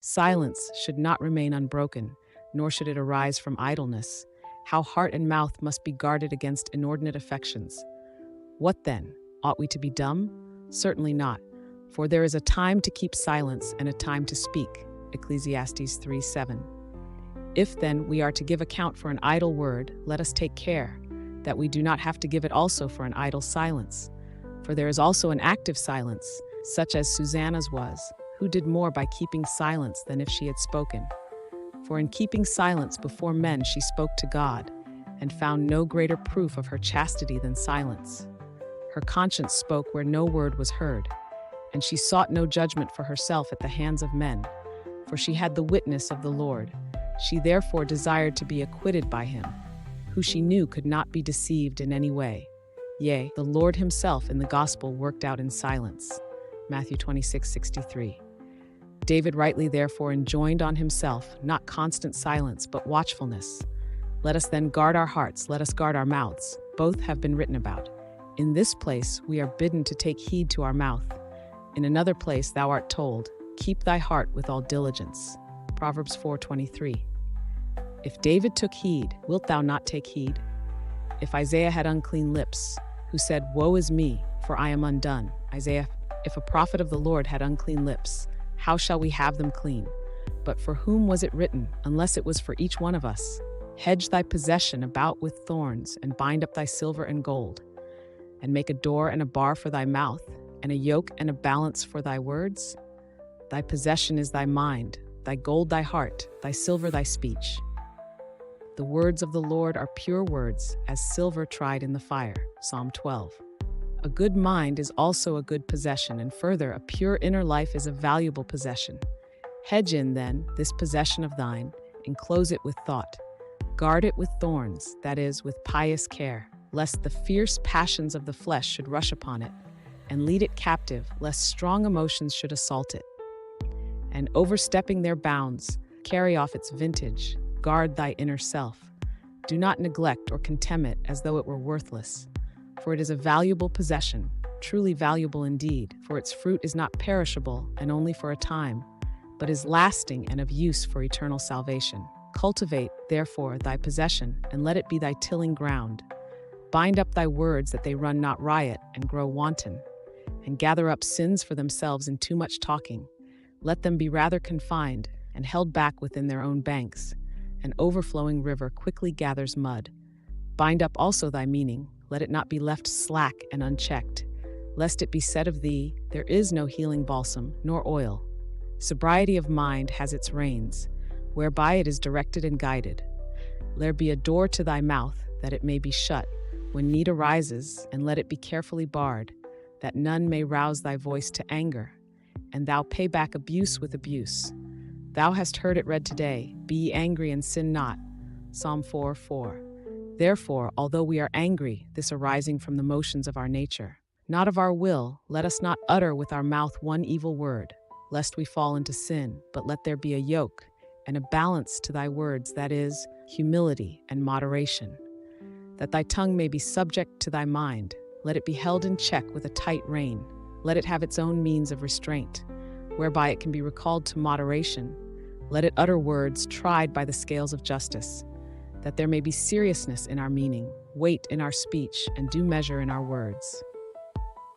Silence should not remain unbroken, nor should it arise from idleness. How heart and mouth must be guarded against inordinate affections. What then? Ought we to be dumb? Certainly not. For there is a time to keep silence and a time to speak. Ecclesiastes 3:7. If then we are to give account for an idle word, let us take care that we do not have to give it also for an idle silence. For there is also an active silence, such as Susanna's was, who did more by keeping silence than if she had spoken. For in keeping silence before men she spoke to God, and found no greater proof of her chastity than silence. Her conscience spoke where no word was heard, and she sought no judgment for herself at the hands of men, for she had the witness of the Lord. She therefore desired to be acquitted by him, who she knew could not be deceived in any way. Yea, the Lord himself in the gospel worked out in silence. Matthew 26:63. David rightly therefore enjoined on himself not constant silence, but watchfulness. Let us then guard our hearts, let us guard our mouths. Both have been written about. In this place we are bidden to take heed to our mouth. In another place thou art told, keep thy heart with all diligence. Proverbs 4:23. If David took heed, wilt thou not take heed? If Isaiah had unclean lips, who said, woe is me, for I am undone. Isaiah, if a prophet of the Lord had unclean lips, how shall we have them clean? But for whom was it written, unless it was for each one of us? Hedge thy possession about with thorns, and bind up thy silver and gold, and make a door and a bar for thy mouth, and a yoke and a balance for thy words? Thy possession is thy mind, thy gold thy heart, thy silver thy speech. The words of the Lord are pure words, as silver tried in the fire. Psalm 12. A good mind is also a good possession, and further, a pure inner life is a valuable possession. Hedge in, then, this possession of thine, enclose it with thought. Guard it with thorns, that is, with pious care, lest the fierce passions of the flesh should rush upon it, and lead it captive, lest strong emotions should assault it, and overstepping their bounds, carry off its vintage. Guard thy inner self. Do not neglect or contemn it as though it were worthless, for it is a valuable possession, truly valuable indeed, for its fruit is not perishable and only for a time, but is lasting and of use for eternal salvation. Cultivate, therefore, thy possession, and let it be thy tilling ground. Bind up thy words that they run not riot and grow wanton, and gather up sins for themselves in too much talking. Let them be rather confined and held back within their own banks. An overflowing river quickly gathers mud. Bind up also thy meaning, let it not be left slack and unchecked, lest it be said of thee, there is no healing balsam, nor oil. Sobriety of mind has its reins, whereby it is directed and guided. There be a door to thy mouth, that it may be shut, when need arises, and let it be carefully barred, that none may rouse thy voice to anger, and thou pay back abuse with abuse. Thou hast heard it read today, be ye angry and sin not. Psalm 4:4. Therefore, although we are angry, this arising from the motions of our nature, not of our will, let us not utter with our mouth one evil word, lest we fall into sin, but let there be a yoke and a balance to thy words, that is, humility and moderation. That thy tongue may be subject to thy mind, let it be held in check with a tight rein. Let it have its own means of restraint, whereby it can be recalled to moderation. Let it utter words tried by the scales of justice, that there may be seriousness in our meaning, weight in our speech, and due measure in our words.